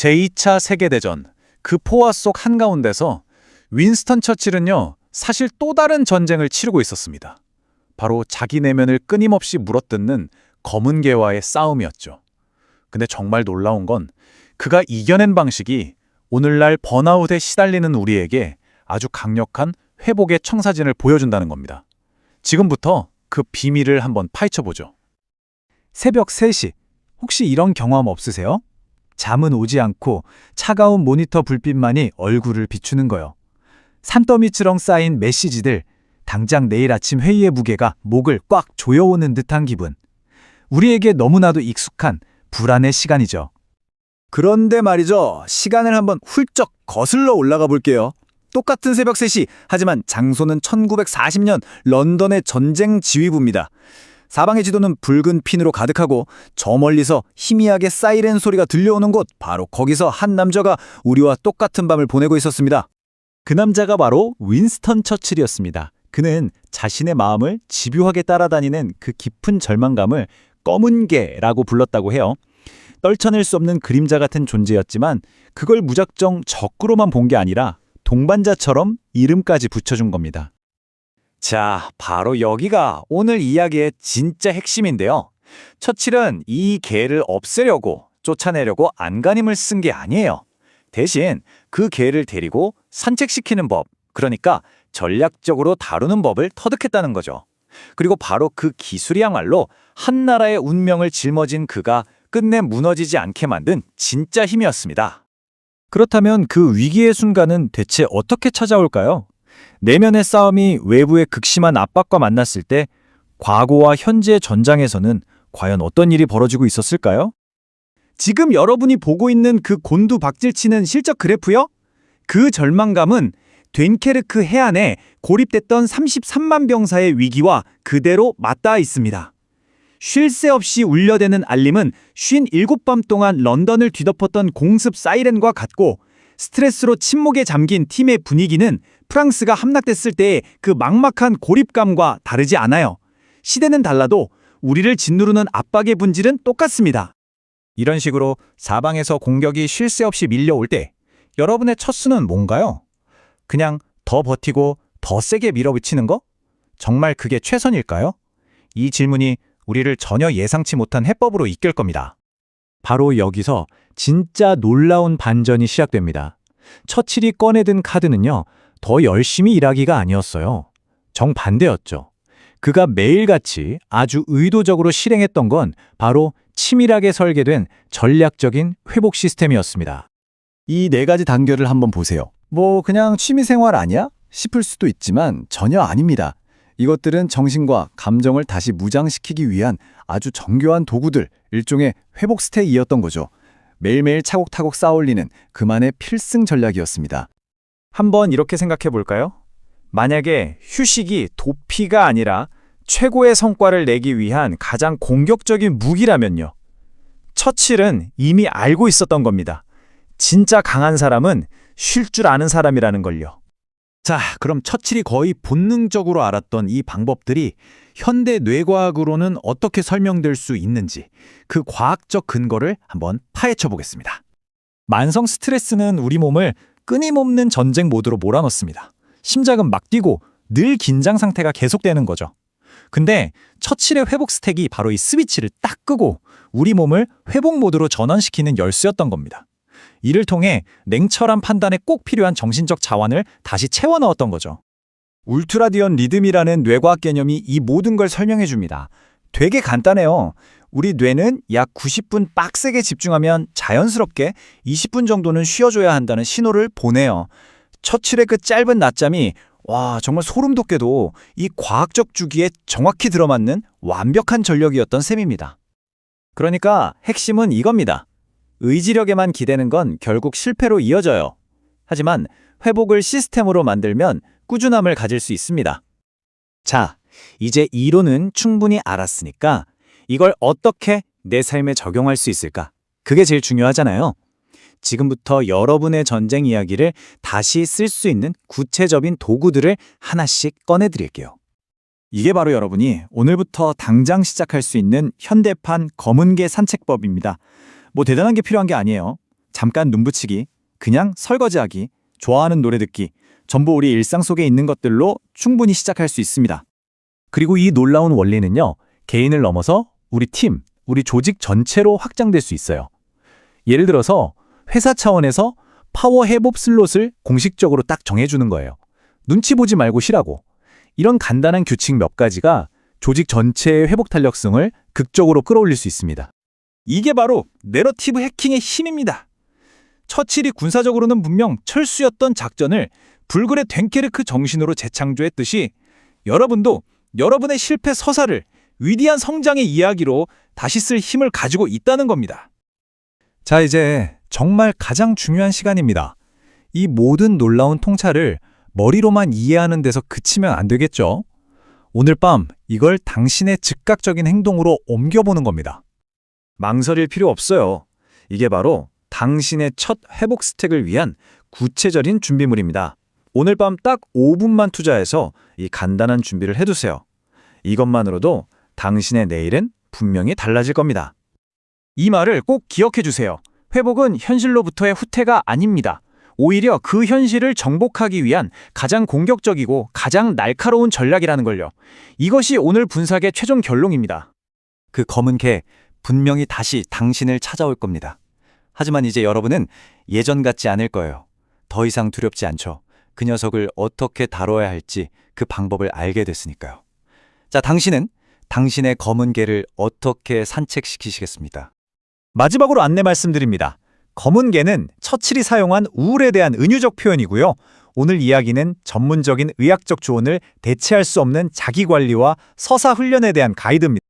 제2차 세계대전, 그 포화 속 한가운데서 윈스턴 처칠은요, 사실 또 다른 전쟁을 치르고 있었습니다. 바로 자기 내면을 끊임없이 물어뜯는 검은개와의 싸움이었죠. 근데 정말 놀라운 건 그가 이겨낸 방식이 오늘날 번아웃에 시달리는 우리에게 아주 강력한 회복의 청사진을 보여준다는 겁니다. 지금부터 그 비밀을 한번 파헤쳐보죠. 새벽 3시, 혹시 이런 경험 없으세요? 잠은 오지 않고 차가운 모니터 불빛만이 얼굴을 비추는 거요. 산더미처럼 쌓인 메시지들, 당장 내일 아침 회의의 무게가 목을 꽉 조여오는 듯한 기분. 우리에게 너무나도 익숙한 불안의 시간이죠. 그런데 말이죠. 시간을 한번 훌쩍 거슬러 올라가 볼게요. 똑같은 새벽 3시, 하지만 장소는 1940년 런던의 전쟁 지휘부입니다. 사방의 지도는 붉은 핀으로 가득하고 저 멀리서 희미하게 사이렌 소리가 들려오는 곳, 바로 거기서 한 남자가 우리와 똑같은 밤을 보내고 있었습니다. 그 남자가 바로 윈스턴 처칠이었습니다. 그는 자신의 마음을 집요하게 따라다니는 그 깊은 절망감을 검은 개라고 불렀다고 해요. 떨쳐낼 수 없는 그림자 같은 존재였지만 그걸 무작정 적으로만 본 게 아니라 동반자처럼 이름까지 붙여준 겁니다. 자, 바로 여기가 오늘 이야기의 진짜 핵심인데요. 처칠은 이 개를 없애려고, 쫓아내려고 안간힘을 쓴 게 아니에요. 대신 그 개를 데리고 산책시키는 법, 그러니까 전략적으로 다루는 법을 터득했다는 거죠. 그리고 바로 그 기술이야말로 한 나라의 운명을 짊어진 그가 끝내 무너지지 않게 만든 진짜 힘이었습니다. 그렇다면 그 위기의 순간은 대체 어떻게 찾아올까요? 내면의 싸움이 외부의 극심한 압박과 만났을 때 과거와 현재의 전장에서는 과연 어떤 일이 벌어지고 있었을까요? 지금 여러분이 보고 있는 그 곤두박질치는 실적 그래프요? 그 절망감은 됴케르크 해안에 고립됐던 33만 병사의 위기와 그대로 맞닿아 있습니다. 쉴 새 없이 울려대는 알림은 57밤 동안 런던을 뒤덮었던 공습 사이렌과 같고, 스트레스로 침묵에 잠긴 팀의 분위기는 프랑스가 함락됐을 때의 그 막막한 고립감과 다르지 않아요. 시대는 달라도 우리를 짓누르는 압박의 본질은 똑같습니다. 이런 식으로 사방에서 공격이 쉴 새 없이 밀려올 때 여러분의 첫 수는 뭔가요? 그냥 더 버티고 더 세게 밀어붙이는 거? 정말 그게 최선일까요? 이 질문이 우리를 전혀 예상치 못한 해법으로 이끌 겁니다. 바로 여기서 진짜 놀라운 반전이 시작됩니다. 처칠이 꺼내든 카드는요, 더 열심히 일하기가 아니었어요. 정반대였죠. 그가 매일같이 아주 의도적으로 실행했던 건 바로 치밀하게 설계된 전략적인 회복 시스템이었습니다. 이 4가지 단계를 한번 보세요. 뭐 그냥 취미생활 아니야? 싶을 수도 있지만 전혀 아닙니다. 이것들은 정신과 감정을 다시 무장시키기 위한 아주 정교한 도구들, 일종의 회복 스테이였던 거죠. 매일매일 차곡차곡 쌓아올리는 그만의 필승 전략이었습니다. 한번 이렇게 생각해 볼까요? 만약에 휴식이 도피가 아니라 최고의 성과를 내기 위한 가장 공격적인 무기라면요. 처칠은 이미 알고 있었던 겁니다. 진짜 강한 사람은 쉴 줄 아는 사람이라는 걸요. 자, 그럼 처칠이 거의 본능적으로 알았던 이 방법들이 현대 뇌과학으로는 어떻게 설명될 수 있는지 그 과학적 근거를 한번 파헤쳐 보겠습니다. 만성 스트레스는 우리 몸을 끊임없는 전쟁 모드로 몰아넣습니다. 심장은 막 뛰고 늘 긴장 상태가 계속되는 거죠. 근데 처칠의 회복 스택이 바로 이 스위치를 딱 끄고 우리 몸을 회복 모드로 전환시키는 열쇠였던 겁니다. 이를 통해 냉철한 판단에 꼭 필요한 정신적 자원을 다시 채워 넣었던 거죠. 울트라디언 리듬이라는 뇌과학 개념이 이 모든 걸 설명해 줍니다. 되게 간단해요. 우리 뇌는 약 90분 빡세게 집중하면 자연스럽게 20분 정도는 쉬어줘야 한다는 신호를 보내요. 처칠의 그 짧은 낮잠이 정말 소름 돋게도 이 과학적 주기에 정확히 들어맞는 완벽한 전력이었던 셈입니다. 그러니까 핵심은 이겁니다. 의지력에만 기대는 건 결국 실패로 이어져요. 하지만 회복을 시스템으로 만들면 꾸준함을 가질 수 있습니다. 자, 이제 이론은 충분히 알았으니까 이걸 어떻게 내 삶에 적용할 수 있을까? 그게 제일 중요하잖아요. 지금부터 여러분의 전쟁 이야기를 다시 쓸 수 있는 구체적인 도구들을 하나씩 꺼내드릴게요. 이게 바로 여러분이 오늘부터 당장 시작할 수 있는 현대판 검은개 산책법입니다. 뭐 대단한 게 필요한 게 아니에요. 잠깐 눈 붙이기, 그냥 설거지하기, 좋아하는 노래 듣기, 전부 우리 일상 속에 있는 것들로 충분히 시작할 수 있습니다. 그리고 이 놀라운 원리는요, 개인을 넘어서 우리 팀, 우리 조직 전체로 확장될 수 있어요. 예를 들어서 회사 차원에서 파워 회복 슬롯을 공식적으로 딱 정해주는 거예요. 눈치 보지 말고 쉬라고. 이런 간단한 규칙 몇 가지가 조직 전체의 회복 탄력성을 극적으로 끌어올릴 수 있습니다. 이게 바로 내러티브 해킹의 힘입니다. 처칠이 군사적으로는 분명 철수였던 작전을 불굴의 덴케르크 정신으로 재창조했듯이 여러분도 여러분의 실패 서사를 위대한 성장의 이야기로 다시 쓸 힘을 가지고 있다는 겁니다. 자, 이제 정말 가장 중요한 시간입니다. 이 모든 놀라운 통찰을 머리로만 이해하는 데서 그치면 안 되겠죠? 오늘 밤 이걸 당신의 즉각적인 행동으로 옮겨보는 겁니다. 망설일 필요 없어요. 이게 바로 당신의 첫 회복 스택을 위한 구체적인 준비물입니다. 오늘 밤 딱 5분만 투자해서 이 간단한 준비를 해두세요. 이것만으로도 당신의 내일은 분명히 달라질 겁니다. 이 말을 꼭 기억해 주세요. 회복은 현실로부터의 후퇴가 아닙니다. 오히려 그 현실을 정복하기 위한 가장 공격적이고 가장 날카로운 전략이라는 걸요. 이것이 오늘 분석의 최종 결론입니다. 그 검은 개 분명히 다시 당신을 찾아올 겁니다. 하지만 이제 여러분은 예전 같지 않을 거예요. 더 이상 두렵지 않죠. 그 녀석을 어떻게 다뤄야 할지 그 방법을 알게 됐으니까요. 자, 당신은 당신의 검은 개를 어떻게 산책시키시겠습니까? 마지막으로 안내 말씀드립니다. 검은 개는 처칠이 사용한 우울에 대한 은유적 표현이고요. 오늘 이야기는 전문적인 의학적 조언을 대체할 수 없는 자기관리와 서사 훈련에 대한 가이드입니다.